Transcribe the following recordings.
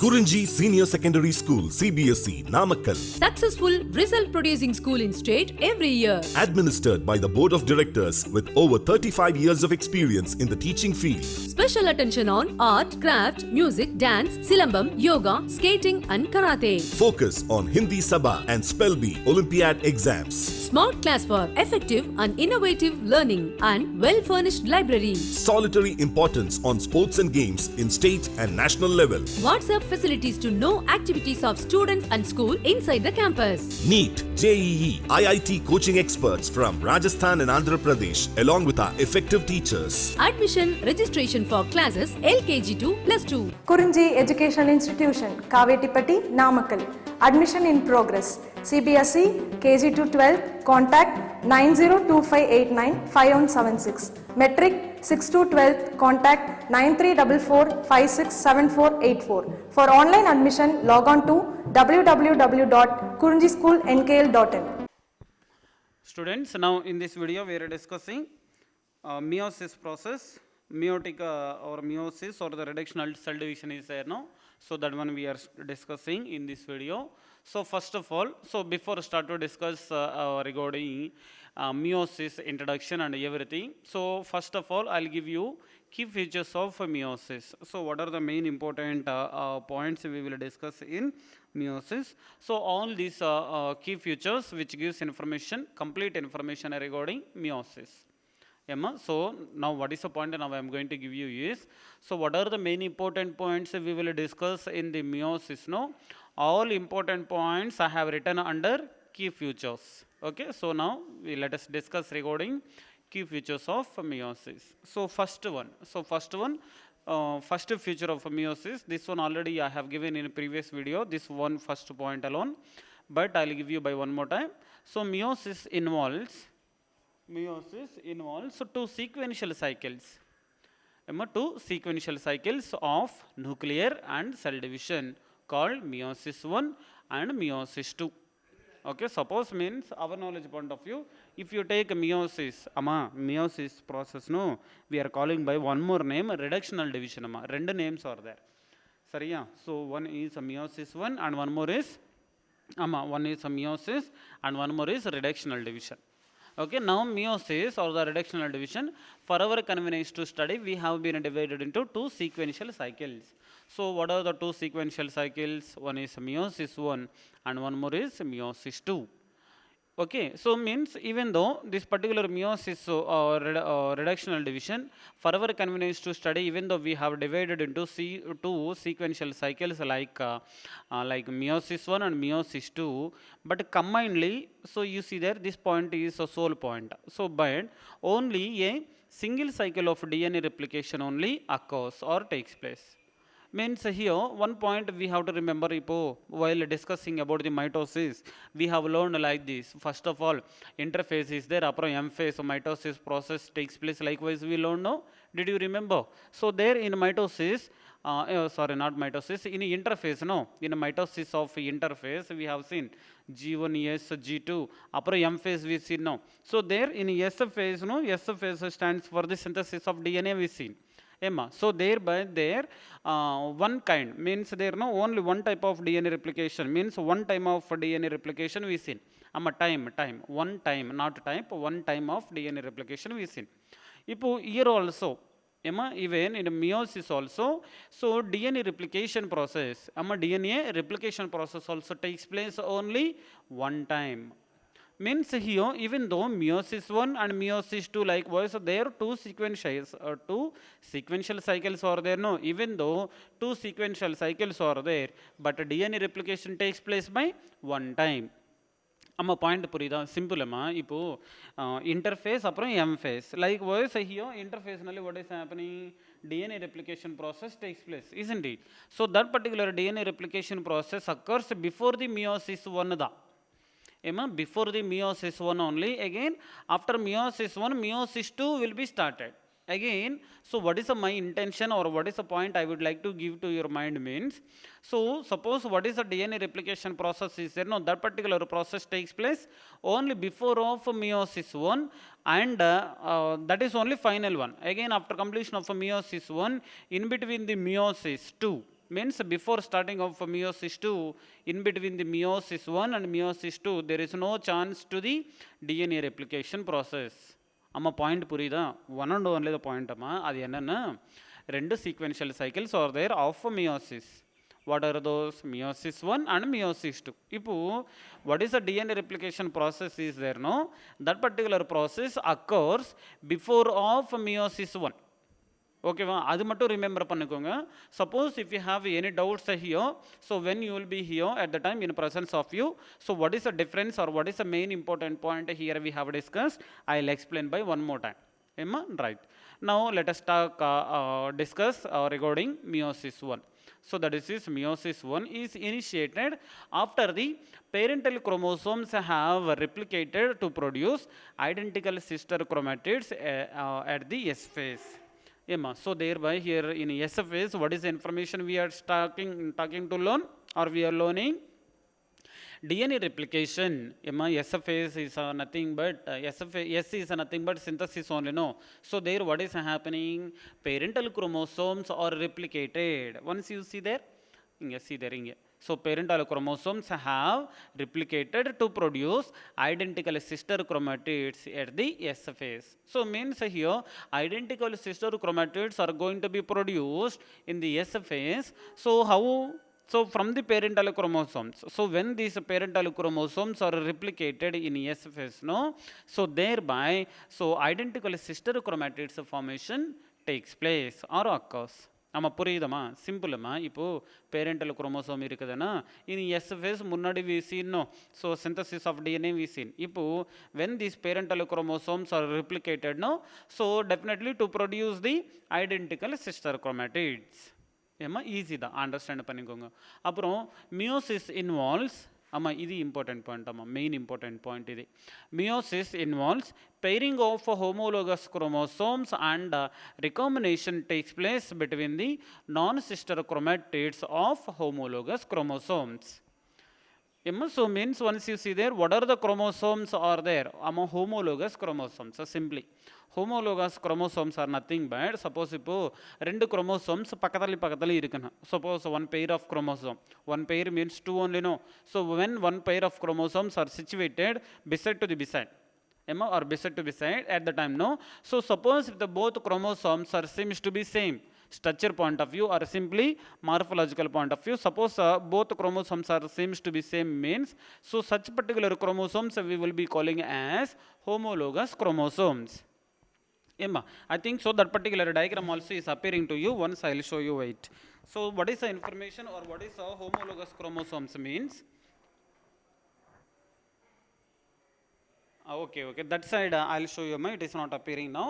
Kurinji Senior Secondary School, CBSE, Namakkal. Successful result producing school in state every year. Administered by the Board of Directors with over 35 years of experience in the teaching field. Special attention on art, craft, music, dance, silambam, yoga, skating and karate. Focus on Hindi Sabha and Spell Bee Olympiad exams. Smart class for effective and innovative learning and well-furnished library. Solitary importance on sports and games in state and national level. WhatsApp facilities to know activities of students and school inside the campus. NEET, JEE, IIT coaching experts from Rajasthan and Andhra Pradesh along with our effective teachers. Admission registration for classes LKG to +2. Kurinji Educational Institution, Kavetipatti, Namakkal. Admission in progress. CBSE, KG to 12, contact 9025895176. Metric 6 to 12, contact 9344567484. For online admission, log on to www.kurinjischoolnkl.in. Students, now in this video we are discussing meiosis process. Meiotic or meiosis or the reductional cell division is there now. So that one we are discussing in this video. So first of all, so before start to discuss regarding meiosis introduction and everything. So first of all, I'll give you key features of meiosis. So what are the main important points we will discuss in meiosis? So all these key features which gives information, complete information regarding meiosis. Emma, so now what is the point now I am going to give you is, so what are the main important points we will discuss in the meiosis? No, all important points I have written under key features. Okay, so now let us discuss regarding key features of meiosis. So first feature of meiosis, this one already I have given in a previous video, this one first point alone, but I will give you by one more time. So meiosis involves two sequential cycles. Two sequential cycles of nuclear and cell division called meiosis 1 and meiosis 2. Okay, suppose means our knowledge point of view, if you take meiosis process, no, we are calling by one more name reductional division. Rendu names are there. Sariya? So one is a meiosis 1 and one more is one is a meiosis and one more is reductional division. Okay, now meiosis or the reductional division, for our convenience to study, we have been divided into two sequential cycles. So what are the two sequential cycles? One is meiosis 1 and one more is meiosis 2. Okay, so means even though this particular meiosis reductional division, for our convenience to study, even though we have divided into two sequential cycles like meiosis 1 and meiosis 2, but combinedly, so you see there this point is a sole point. So but only a single cycle of DNA replication only occurs or takes place. Means here one point we have to remember while discussing about the mitosis, we have learned like this. First of all, interphase is there, upper M phase, so mitosis process takes place. Likewise we learn now. Did you remember? So there in mitosis, not mitosis, in interphase, no, in a mitosis of interphase we have seen G1S, G2, upper M phase we see now. So there in S phase, no, S phase stands for the synthesis of DNA we see. So thereby there one kind means there no only one type of DNA replication, means one time of DNA replication we seen. One time, not type, one time of DNA replication we seen. Here also, even in meiosis also, so DNA replication process, DNA replication process also takes place only one time. Means here, even though meiosis 1 and meiosis 2 likewise, there two sequential cycles are there. No, even though two sequential cycles are there, but DNA replication takes place by one time. Point purida simple interface upon M phase. Likewise here interface what is happening? DNA replication process takes place, isn't it? So that particular DNA replication process occurs before the meiosis 1. Before the meiosis 1 only. Again, after meiosis 1, meiosis 2 will be started. Again, so what is my intention or what is the point I would like to give to your mind means, so suppose what is the DNA replication process is there, no, that particular process takes place only before of meiosis 1 and that is only final one. Again, after completion of meiosis 1, in between the meiosis 2, Means before starting of meiosis 2, in between the meiosis 1 and meiosis 2, there is no chance to the DNA replication process. அம்மா point புரியுதா? One and only the point அம்மா. அது என்னென்னா, ரெண்டு sequential cycles are there of meiosis. What are those? Meiosis 1 and meiosis 2. இப்போ what is the DNA replication process is there, no? That particular process occurs before of meiosis 1. ஓகேவா? அது மட்டும் remember பண்ணிக்கோங்க. Suppose if you have any doubts here, so when you will be here at the time in presence of you, so what is the difference or what is the main important point here we have discuss, I will explain by one more time. Emma, right. Now let us discuss regarding meiosis 1. So that is meiosis 1 is initiated after the parental chromosomes have replicated to produce identical sister chromatids at the S phase. Emma, so thereby here in S phase, what is the information we are talking to learn, or we are learning? DNA replication. Emma, S phase is nothing but S is nothing but synthesis only, no? So there what is happening? Parental chromosomes are replicated. Once you see there, see there. So parental chromosomes have replicated to produce identical sister chromatids at the S phase. So means here identical sister chromatids are going to be produced in the S phase. So how? So from the parental chromosomes. So when these parental chromosomes are replicated in S phase, no? So thereby, so identical sister chromatids formation takes place or occurs. ஆமாம், புரியுதம்மா? சிம்பிளம்மா. இப்போது parental chromosome இருக்குதுன்னா இனி S phase முன்னாடி வீசினோ, so synthesis of DNA வீசின். இப்போது when these parental chromosomes are ரிப்ளிகேட்டட்னோ, so definitely to produce the identical sister chromatids. ஏமா ஈஸி தான், அண்டர்ஸ்டாண்ட் பண்ணிக்கோங்க. அப்புறம் மியோசிஸ் இன்வால்வ்ஸ், ஆமாம் இது இம்பார்ட்டன்ட் பாயிண்ட், ஆமாம் மெயின் இம்பார்ட்டன்ட் பாயிண்ட் இது. Meiosis involves pairing of homologous chromosomes and recombination takes place between the non-sister chromatids of homologous chromosomes. So means once you see there, what are the chromosomes are there among homologous chromosomes? So simply homologous chromosomes are nothing but, suppose இப்போ ரெண்டு chromosomes பக்கத்துல இருக்குன்னா, suppose one pair of chromosome, one pair means two only, no? So when one pair of chromosomes are situated beside to the beside, or beside to beside at the time, no? So suppose if the both chromosomes are seems to be same structure point of view or simply morphological point of view, suppose both chromosomes are seems to be same means, so such particular chromosomes we will be calling as homologous chromosomes. Emma, I think so that particular diagram also is appearing to you. Once I will show you it. So what is the information or what is homologous chromosomes means? Okay, that side I'll show you, it is not appearing now.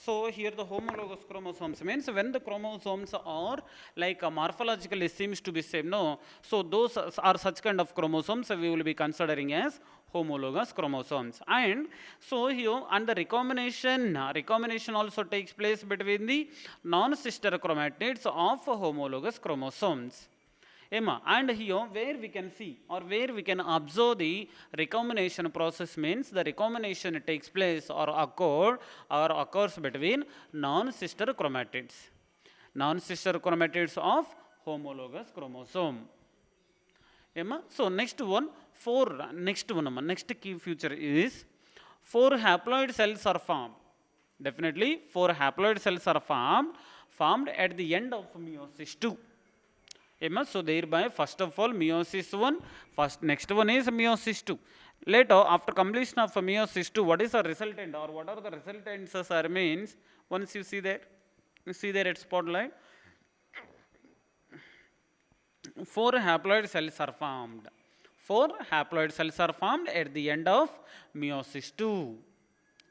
So here the homologous chromosomes means when the chromosomes are like morphologically seems to be same, no? So those are such kind of chromosomes we will be considering as homologous chromosomes. And so here, and the recombination also takes place between the non-sister chromatids of homologous chromosomes. Emma, and here where we can see or where we can observe the recombination process means the recombination takes place or occurs between non-sister chromatids of homologous chromosome. Emma, so next key feature is 4 haploid cells are formed. Definitely 4 haploid cells are formed at the end of meiosis 2. So thereby, first of all, meiosis 1, next one is meiosis 2. Later, after completion of meiosis 2, what is the resultant or what are the resultants are means, once you see there at spotlight, 4 haploid cells are formed. 4 haploid cells are formed at the end of meiosis 2.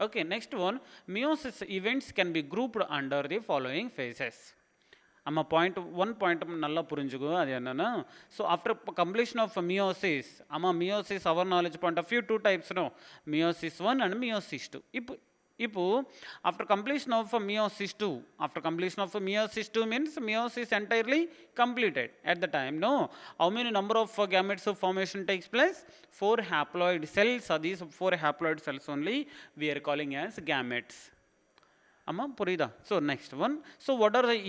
Okay, next one, meiosis events can be grouped under the following phases. one point நல்லா புரிஞ்சுக்கோ, அது என்னன்னா, so after completion of meiosis our knowledge point of view 2 types, no? Meiosis 1 and meiosis 2. இப்போ after completion of meiosis 2 means meiosis entirely completed at the time, no? How many number of gametes of formation takes place? 4 haploid cells. These 4 haploid cells only we are calling as gametes. Amma purida. So next one, so what are the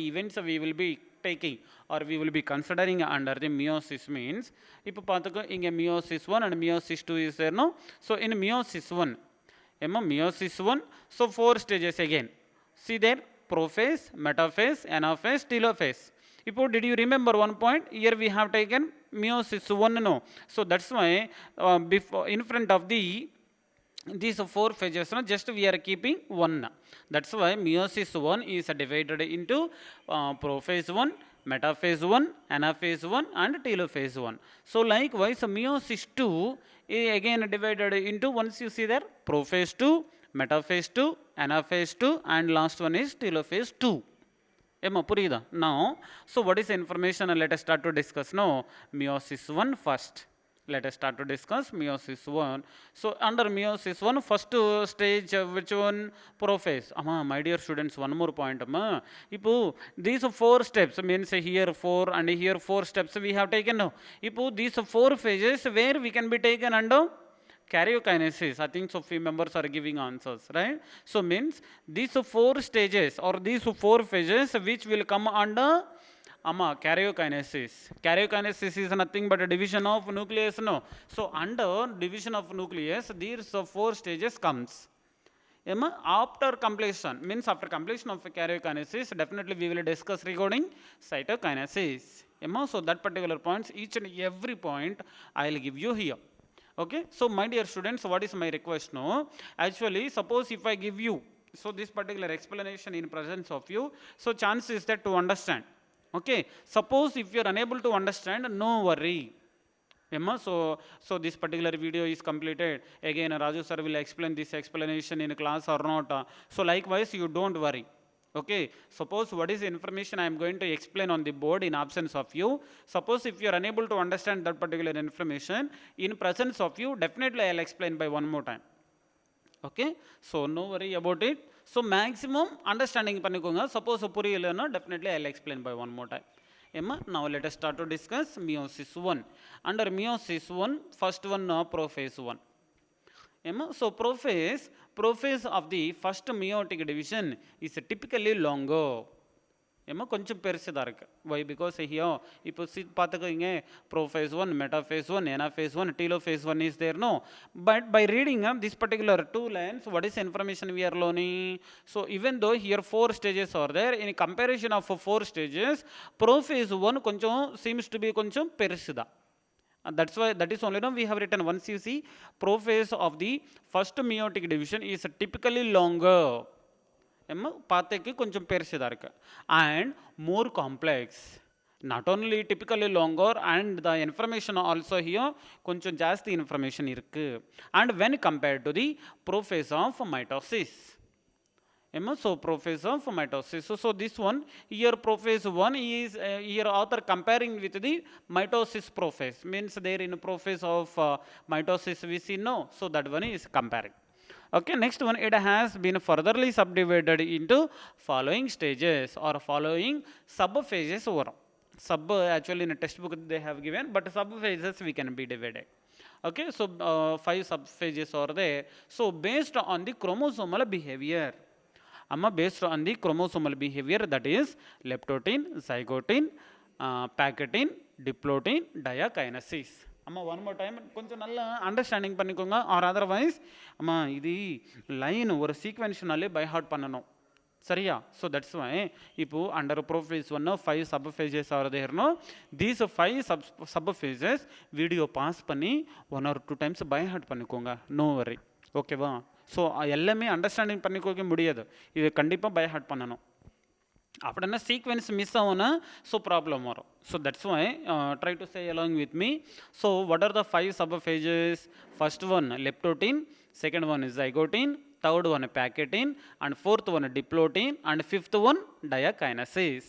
events we will be taking or we will be considering under the meiosis means, இப்போ பார்த்துக்கோ இங்கே meiosis 1 and meiosis 2 is there, no? So in meiosis 1, meiosis 1, so 4 stages again. See there, prophase, metaphase, anaphase, telophase. இப்போ did you remember one point? Here we have taken meiosis 1, no? So that's why before in front of these 4 phases, no, just we are keeping 1. That's why meiosis 1 is divided into prophase 1, metaphase 1, anaphase 1 and telophase 1. So likewise meiosis 2 is again divided into, once you see there, prophase 2, metaphase 2, anaphase 2 and last one is telophase 2. Emma purida. Now, so what is the information? Let us start to discuss now meiosis 1 first. Let us start to discuss meiosis 1. So under meiosis 1, first stage, which one? Prophase. My dear students, one more point. Ipo these 4 steps means here 4 and here 4 steps we have taken now. Ipo these 4 phases where we can be taken under karyokinesis. I think so few members are giving answers, right? So means these 4 stages or these 4 phases which will come under karyokinesis. Karyokinesis is nothing but a division of nucleus, no? So under division of nucleus, these 4 stages comes. After completion, means after completion of karyokinesis, definitely we will discuss regarding cytokinesis. So that particular points, each and every point I will give you here. Okay, so my dear students, what is my request now? Actually, suppose if I give you, so this particular explanation in presence of you, so chance is that to understand. Okay, suppose if you are unable to understand, no worry. So this particular video is completed. Again, Raju sir will explain this explanation in class or not. So likewise, you don't worry. Okay, suppose what is the information I am going to explain on the board in absence of you. Suppose if you are unable to understand that particular information, in presence of you, definitely I will explain by one more time. Okay, so no worry about it. So maximum understanding pannikonga. Suppose puriyalana, definitely I will explain by one more time. Now let us start to discuss meiosis 1. Under meiosis 1, first one prophase 1. So prophase of the first meiotic division is typically longer. கொஞ்சம் பெருசுதா இருக்கு. Why? Because here இப்போ பார்த்துக்கோங்க, prophase 1, metaphase 1, anaphase 1, telophase 1 is there, no? But by reading this particular 2 lines, what is the information we are learning? So even though here 4 stages are there, in comparison of 4 stages, prophase 1 கொஞ்சம் seems to be கொஞ்சம் பெருசுதா. That's why, that is only now we have written, once you see, prophase of the first meiotic division is typically longer. பார்த்துக்கு கொஞ்சம் பெருசுதா இருக்கு and more complex. Not only typically longer, and the information also here கொஞ்சம் ஜாஸ்தி information இருக்கு. And when compared to the prophase of mitosis. So prophase of mitosis. So this one here, prophase 1 is here author comparing with the mitosis prophase. Means there in prophase of mitosis we see, no. So that one is comparing. Okay, next one, it has been furtherly subdivided into following stages or following subphases. Sub actually in a textbook they have given, but subphases we can be divided. Okay, so 5 subphases are there. So based on the chromosomal behavior, based on the chromosomal behavior, that is leptotin, zygotin, packaging, diplotin, diakinesis. One more time, கொஞ்சம் நல்ல understanding பண்ணிக்கோங்க. Or otherwise இது line ஒரு சீக்வென்ஷனாலே by heart பண்ணணும், சரியா? So that's why இப்போ under prophase 1 5 sub phases are தேர்னோ. தீஸ் 5 சப் ஃபேஸஸ் வீடியோ பாஸ் பண்ணி 1 or 2 times பை ஹார்ட் பண்ணிக்கோங்க. நோ வரி, ஓகேவா? ஸோ எல்லாமே அண்டர்ஸ்டாண்டிங் பண்ணிக்கோங்க முடியாது, இது கண்டிப்பாக பை ஹார்ட் பண்ணணும். அப்படின்னா சீக்வென்ஸ் மிஸ் ஆகும்னா ஸோ ப்ராப்ளம் வரும். So that's why try to say along with me. So what are the 5 subphases? First one leptotin, second one zygotin, third one packaging, and fourth one diplotin, and fifth one diakinesis.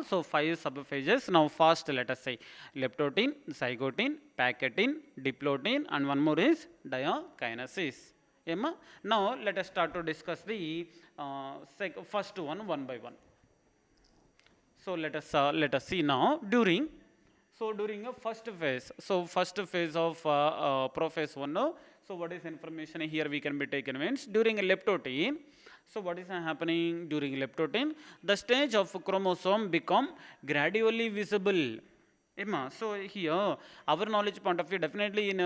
So 5 subphases. Now fast let us say leptotin, zygotin, packaging, diplotin, and one more is diakinesis. Now let us start to discuss the first one by one. So let us see now during a first phase. So first phase of prophase 1. So what is information here we can be taken means during a leptotin. So what is happening during leptotin? The stage of chromosome become gradually visible. So here our knowledge point of view, definitely in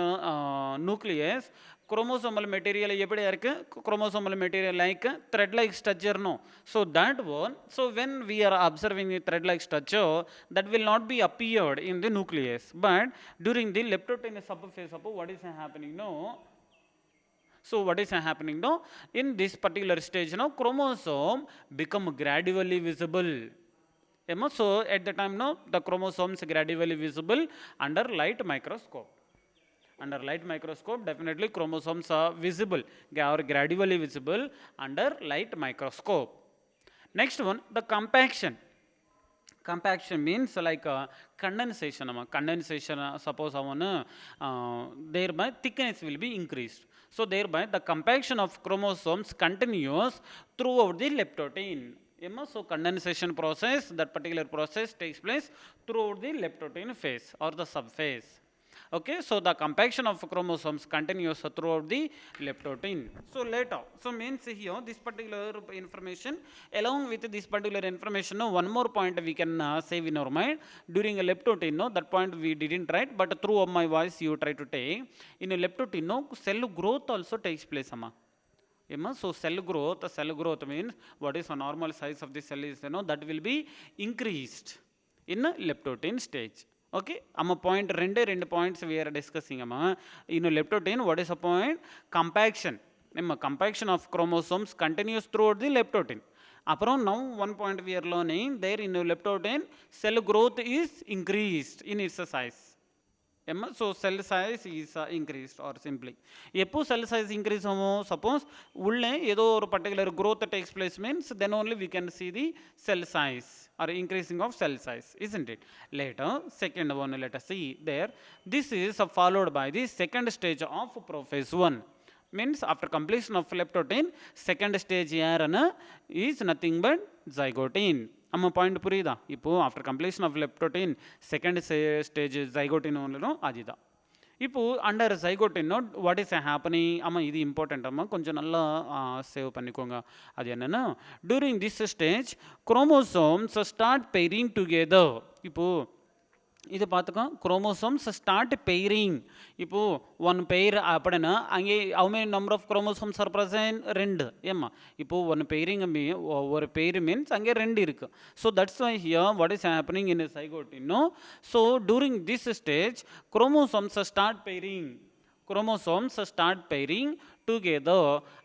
nucleus chromosomal material eppadi irukku, chromosomal material like thread like structure, no. So that one, so when we are observing the thread like structure, that will not be appeared in the nucleus, but during the leptotin subphase, what is happening, no. So what is happening, no, in this particular stage, no, chromosome become gradually visible. So at the time, no, the chromosomes gradually visible under light microscope. Under light microscope, definitely chromosomes are visible or gradually visible under light microscope. Next one, the compaction. Compaction means like condensation. Condensation, suppose thereby thickness will be increased. So thereby the compaction of chromosomes continues throughout the leptotin. So condensation process, that particular process takes place throughout the leptotin phase or the subphase. Okay, so the compaction of chromosomes continues throughout the leptotin. So later, so means here this particular information, along with this particular information, no, one more point we can save in our mind during a leptotin, no, that point we didn't write, but through my voice you try to take. In a leptotin, no, cell growth also takes place, So cell growth means what is a normal size of the cell is, that will be increased in a leptotin stage. Okay, point two points we are discussing. In a leptotin, what is a point? Compaction. Compaction of chromosomes continues throughout the leptotin. Now one point we are learning, there in a leptotin, cell growth is increased in its size. So cell size is increased, or simply எப்போ cell size increase suppose உள்ளே ஏதோ ஒரு particular growth takes place means then only we can see the cell size or increasing of cell size, isn't it? Later, second one, let us see there, this is followed by the second stage of prophase 1. Means after completion of leptotin, second stage is nothing but zygotin. Point purida. Ipo after completion of leptotin, second stage zygotin only, no, adida. Ipo under zygotin, no, what is happening? This important. Konja nalla save pannikonga. Adi enna, during this stage, chromosomes start pairing together. Ipo இது பார்த்துக்கோம், chromosomes start pairing. இப்போ one pair அப்படின்னா அங்கே how many number of chromosomes are present? 2. இப்போ one pairing ஒரு pair means அங்கே 2 இருக்கு. So that's why here what is happening in a zygote, no? So during this stage chromosomes start pairing. Chromosomes start pairing together,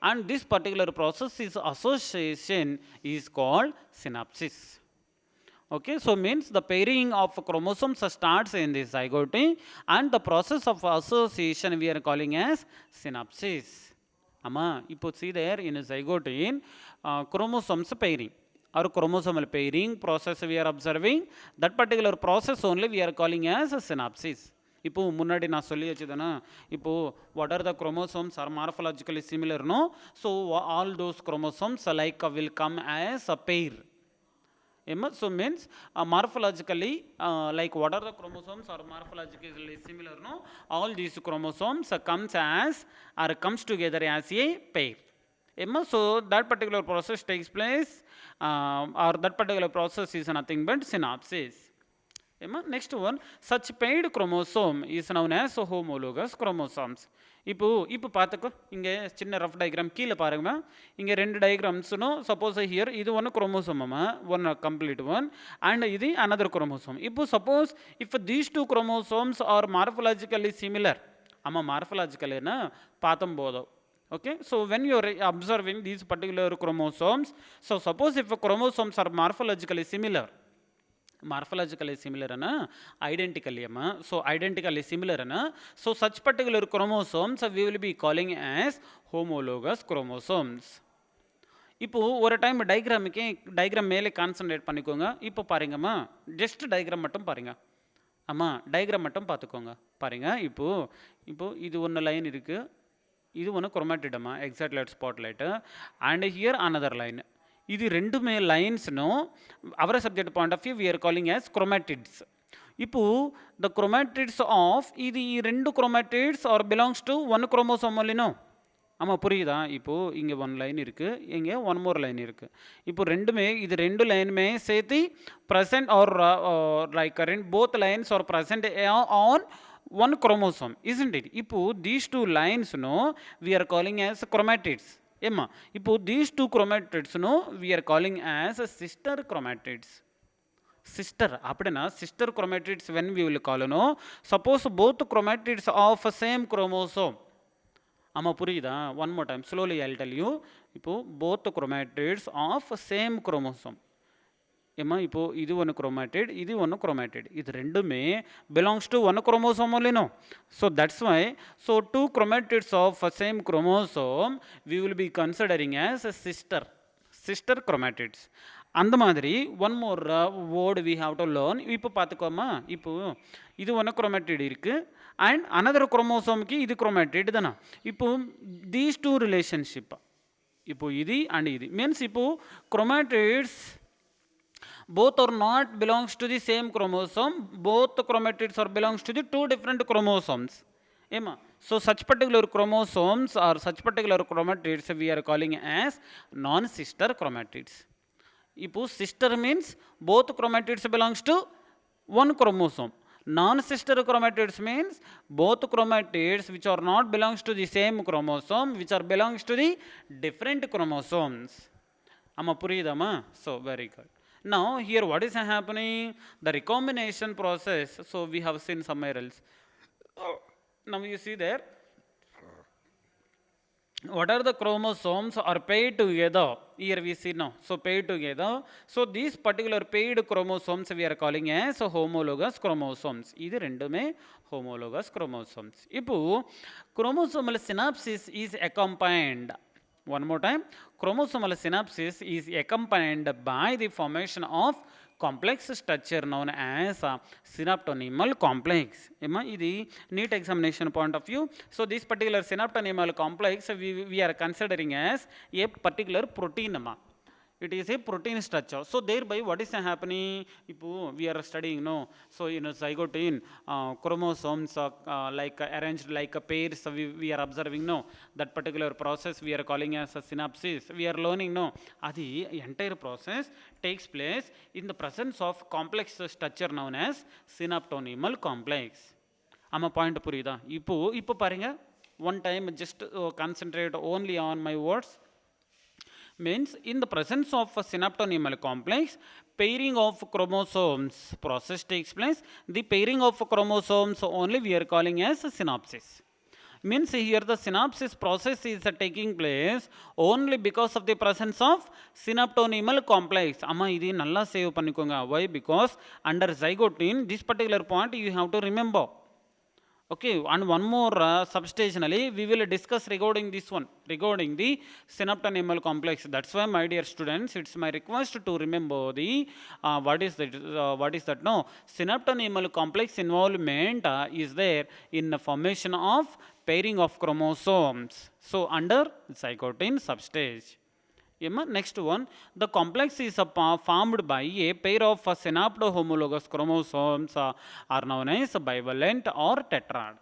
and this particular process is association is called synapsis. Okay, so means the pairing of chromosomes starts in the zygote, and the process of association we are calling as synapsis. Ipo see there in a zygote, chromosomes pairing or chromosomal pairing process we are observing, that particular process only we are calling as a synapsis. இப்போ முன்னாடி நான் சொல்லி வச்சதுன்னா, இப்போ what are the chromosomes are morphologically similar, no? So all those chromosomes like will come as a pair. So means morphologically, like what are the chromosomes are morphologically similar, no? All these chromosomes comes together as a pair. So that particular process takes place, or that particular process is nothing but synapsis. Next one, such paired chromosome is known as homologous chromosomes. இப்போ பார்த்துக்கோ, இங்கே சின்ன rough diagram கீழே பாருங்கம்மா, இங்கே 2 டயக்ராம்ஸ்னு suppose here இது ஒன்று chromosome, one complete one, and இது another chromosome. இப்போ suppose if these 2 chromosomes are morphologically similar, மார்ஃபலாஜிக்கலின்னா பார்த்தோம் போதும். Okay, so when you are observing these particular chromosomes, so suppose if chromosomes are morphologically similar identically, so identically similar, so such particular chromosomes we will be calling as homologous chromosomes. இப்போ ஒரு time diagram மேலே concentrate பண்ணிக்கோங்க. இப்போ பாருங்கம்மா, just diagram மட்டும் பாருங்க. Diagram மட்டும் பார்த்துக்கோங்க. பாருங்க, இப்போ இது ஒன்று லைன் இருக்கு, இது ஒன்று குரோமேட்டிடமா, exact light spotlight, and here another line. இது ரெண்டுமே லைன்ஸ்னு our subject point of view we are calling as chromatids. இப்போ the chromatids of இது 2 chromatids or belongs to one chromosome only, no? ஆமாம் புரியுதா? இப்போது இங்கே ஒன் லைன் இருக்குது, இங்கே ஒன் மோர் லைன் இருக்குது. இப்போ ரெண்டுமே இது ரெண்டு லைனுமே சேர்த்து present or like both lines are present on one chromosome, isn't it? இப்போ these two lines no we are calling as chromatids. ஏம்மா இப்போ these two chromatids no we are calling as sister chromatids. Sister அப்படின்னா sister chromatids when we will call no suppose both chromatids of same chromosome. ஆமாம் புரியுதா? one more time slowly I'll tell you. இப்போ both chromatids of same chromosome. ஏம்மா இப்போது இது ஒன்று chromatid, இது ஒன்று குரோமேட்டிட், இது ரெண்டுமே பிலாங்ஸ் டு ஒன் குரோமோசோம் இல்லைனோ. So that's why so two chromatids of same chromosome we will be considering as sister chromatids. அந்த மாதிரி one more word we have to learn. இப்போ பார்த்துக்கோமா, இப்போது இது ஒன்று குரோமேட்டிட் இருக்குது அண்ட் அனதர் குரோமோசோமுக்கு இது குரோமேட்டிட் தானே. இப்போது தீஸ் டூ ரிலேஷன்ஷிப் இப்போது இது அண்ட் இது மீன்ஸ் இப்போது chromatids both are not belongs to the same chromosome, both the chromatids are belongs to the two different chromosomes. Emma, so such particular chromosomes or such particular chromatids we are calling as non-sister chromatids. Ipo sister means both chromatids belongs to one chromosome. Non-sister chromatids means both chromatids which are not belongs to the same chromosome, which are belongs to the different chromosomes. Amma puriyadama? So very good. Now here what is happening? The recombination process. So we have seen somewhere else. Now you see there, what are the chromosomes are paired together? Here we see now. So paired together. So these particular paired chromosomes we are calling as homologous chromosomes. இது ரெண்டுமே homologous chromosomes. இப்போ chromosomal synapsis is accompanied. One more time, chromosomal synapsis is accompanied by the formation of complex structure known as synaptonymal complex. Emma, this NEET examination point of view. So this particular synaptonymal complex we are considering as a particular protein. It is a protein structure. So thereby what is happening? We are studying no. So in a zygote chromosomes like arranged like a pairs we are observing no. That particular process we are calling as a synapsis. We are learning no. Adi entire process takes place in the presence of complex structure known as synaptonymal complex. Amma point purida. Ipo paringa one time just concentrate only on my words. Means in the presence of a synaptonymal complex, pairing of chromosomes process takes place. The pairing of chromosomes only we are calling as synapsis. Means here the synapsis process is taking place only because of the presence of synaptonymal complex. Amma idi nalla save pannikonga. Why? Because under zygote this particular point you have to remember. Okay, and one more substationally we will discuss regarding this one, regarding the synaptonymal complex. That's why my dear students, it's my request to remember the what is that no, synaptonymal complex involvement is there in the formation of pairing of chromosomes. So under zygote substage. Next one, the complex is formed by a pair of synaptohomologous chromosomes are known as bivalent or tetrad.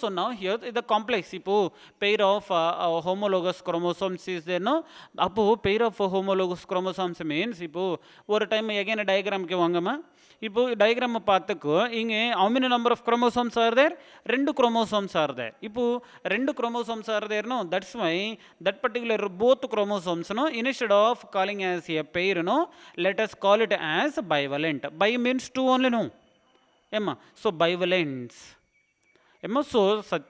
So now here the complex, pair of homologous chromosomes is there no. Pair of homologous chromosomes means over time again a diagram ke vangama. இப்போ diagram பார்த்துக்கோ, இங்கே how many number of chromosomes are there? 2 chromosomes are there. இப்போ 2 chromosomes are there no, that's why that particular both chromosomes no, instead of calling as a pair no, let us call it as bivalent. Bi means 2 only no. Emma, so bivalents. So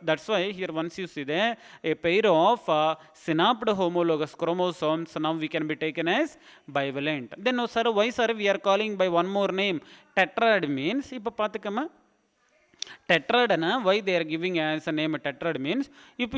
that's why here once you see there a pair of synapted homologous chromosomes now we can be taken as bivalent. Then no sir, why sir we are calling by one more name tetrad means ipo paathukama tetrad na why they are giving as a name tetrad means if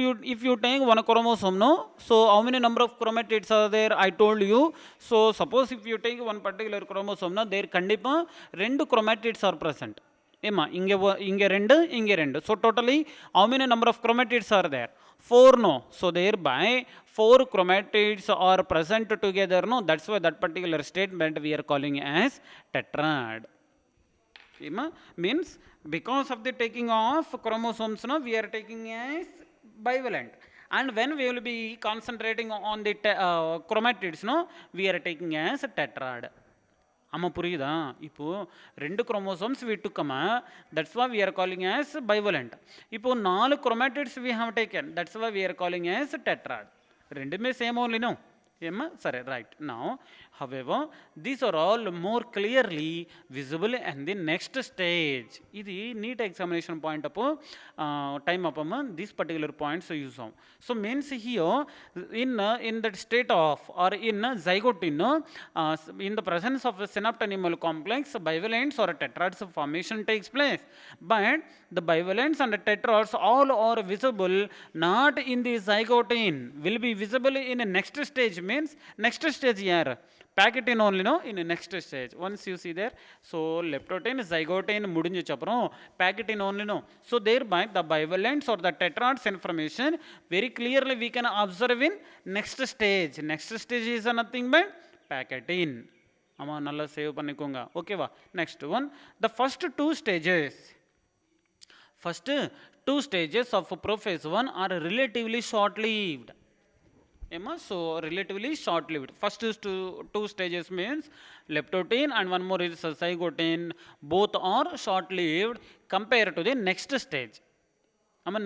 you take one chromosome no, so how many number of chromatids are there? I told you. So suppose if you take one particular chromosome no, there kandipa 2 chromatids are present. Inge 2. So totally how many number of chromatids are there? 4 no. So thereby 4 chromatids are present together no. That's why that particular statement we are calling as tetrad. Means because of the taking of chromosomes no, we are taking as bivalent. and when we will be concentrating on the chromatids, no, we are taking as tetrad. ஆமாம் புரியுதா? இப்போது 2 chromosomes we took, that's why we are calling as bivalent. இப்போது 4 chromatids we have taken, that's why we are calling as tetrad. ரெண்டுமே same only, no? Sorry, right. Now, however, these are all more clearly visible in the next stage. This is NEET examination point up time up these particular points use on. So means here in that state of or in zygote, in the presence of a synaptanimal complex, bivalents or tetrads formation takes place. But the bivalents and the tetrads all are visible not in the zygote, will be visible in the next stage. Means next stage here packetine only, no, in the next stage. Once you see there, so leptotene zygotene mudinju chaprom packetine only, no. So thereby the bivalents or the tetrads information very clearly we can observe in next stage. Next stage is nothing but packetine. Amma nalla save pannikonga. Okay va? Next one, the first two stages of prophase 1 are relatively short lived. So relatively short lived. First two stages means leptotene and one more is zygotene, both are short lived compared to the next stage.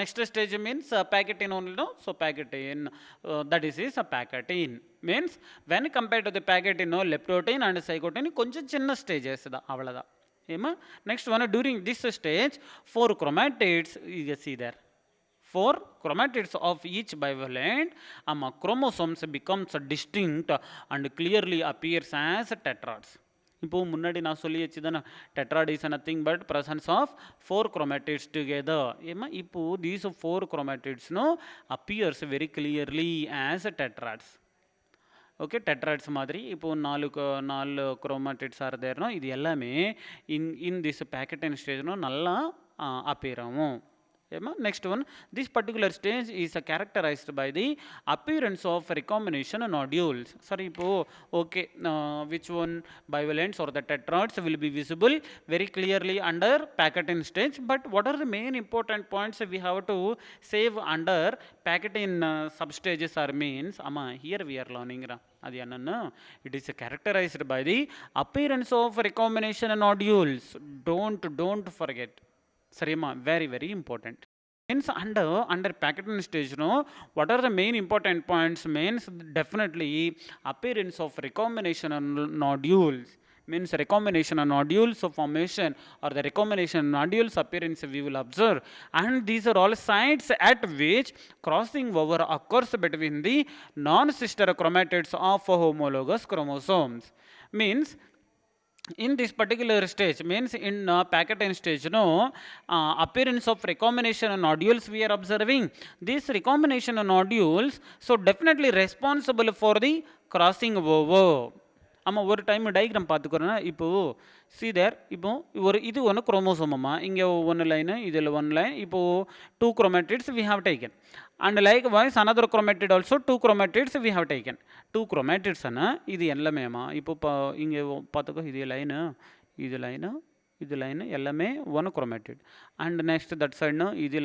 Next stage means packetine only, no? So packetine, that is a packetine. Means when compared to the packetine, no, leptotene and zygotene konja chinna stages da avalada. Next one, during this stage 4 chromatids you see there. 4 chromatids of each bivalent chromosomes becomes distinct and clearly appears as tetrads. இப்போ முன்னாடி நான் சொல்லி வச்சுதானே tetrad is nothing but presence of 4 chromatids together. இப்போ these 4 chromatids, no, appears very clearly as tetrads. Okay, tetrads மாதிரி இப்போ 4 chromatids are there, no, இது எல்லாமே in this packetine stage, no, நல்லா appear ஆகும். Next one, this particular stage is characterized by the appearance of recombination nodules. Sorry, okay, which one bivalents or the tetrads will be visible very clearly under packetine stage, but what are the main important points we have to save under packetine substages are means, here we are learning it is characterized by the appearance of recombination nodules. Don't forget. Sarima, very very important. Means under packetine stage, no, what are the main important points? Means definitely appearance of recombination nodules. Means recombination nodules of formation or the recombination nodules appearance we will observe, and these are all sites at which crossing over occurs between the non-sister chromatids of homologous chromosomes. Means in this particular stage, means in packetine stage, no, appearance of recombination nodules we are observing. These recombination nodules, so definitely responsible for the crossing over. ஒரு time diagram பார்த்துக்கிறோன்னா இப்போது see there, இப்போ இது ஒன்று chromosome, இங்கே 1 line, இதில் 1 line, இப்போது 2 chromatids we have taken, and likewise another chromatid also 2 chromatids we have taken. 2 chromatids இது எல்லாமே இப்போ இங்கே பார்த்துக்கோ, இது லைனு, இது லைனு எல்லாமே 1 chromatid, and next that side இது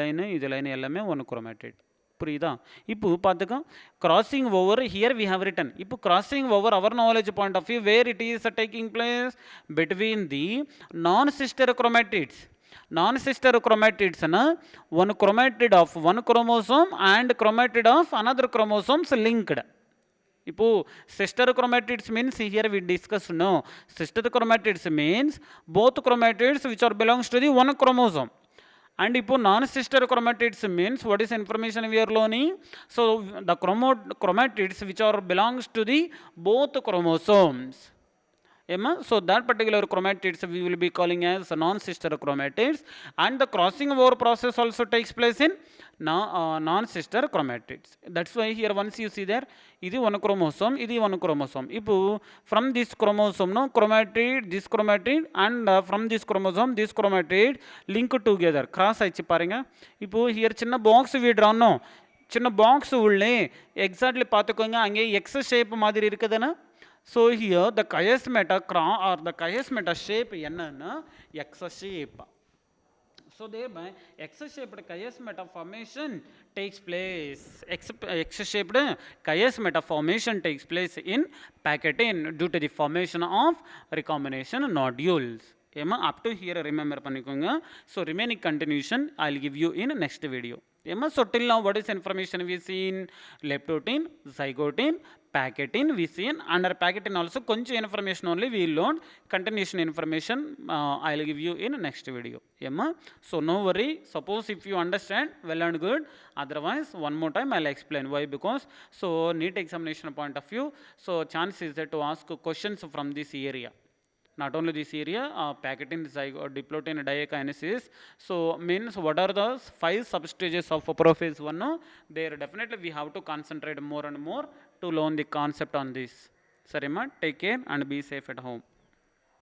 லைனு எல்லாமே 1 chromatid. புரியுதா? இப்போ பார்த்துக்கோ, crossing over here we have written. இப்போ crossing over our knowledge point of view, where it is taking place between the non-sister chromatids. Non-sister chromatids, one chromatid of one chromosome and chromatid of another chromosomes linked. இப்போ sister chromatids means here we discuss, no, sister chromatids means both chromatids which are belongs to the one chromosome. And இப்போ non-sister chromatids means what is information we are learning? So the chromatids which are belongs to the both chromosomes. So that particular chromatids we will be calling as non-sister chromatids, and the crossing over process also takes place in non-sister chromatids. That's why here once you see there, this one chromosome, this one chromosome. Ipo from this chromosome, no, chromatid, this chromatid, and from this chromosome, this chromatid link together. Cross aichi parunga. Ipo here chinna box we draw, no, chinna box ulle exactly paathukonga ange X shape madiri irukudana. So here the chiasmata or the chiasmata shape enna X shape. So thereby X-shaped chiasmatic formation takes place. X-shaped chiasmatic formation takes place in packetine due to the formation of recombination nodules. ஏமா up to here remember பண்ணிக்கோங்க. So remaining continuation I'll give you in next video. ஏமா so till now what is information we seen? Leptotin, zygotin, packetine we seen. Under packetine also கொஞ்சம் information only we learned. Continuation information I'll give you in next video. ஏமா so no worry. Suppose if you understand well and good. Otherwise one more time I'll explain why, because so NEET examination point of view, so chance is there to ask questions from this area. Not only this area, packetine, diplotin, diakinesis. So means what are the 5 substages of prophase 1? There definitely we have to concentrate more and more to learn the concept on this. Sarima, take care and be safe at home.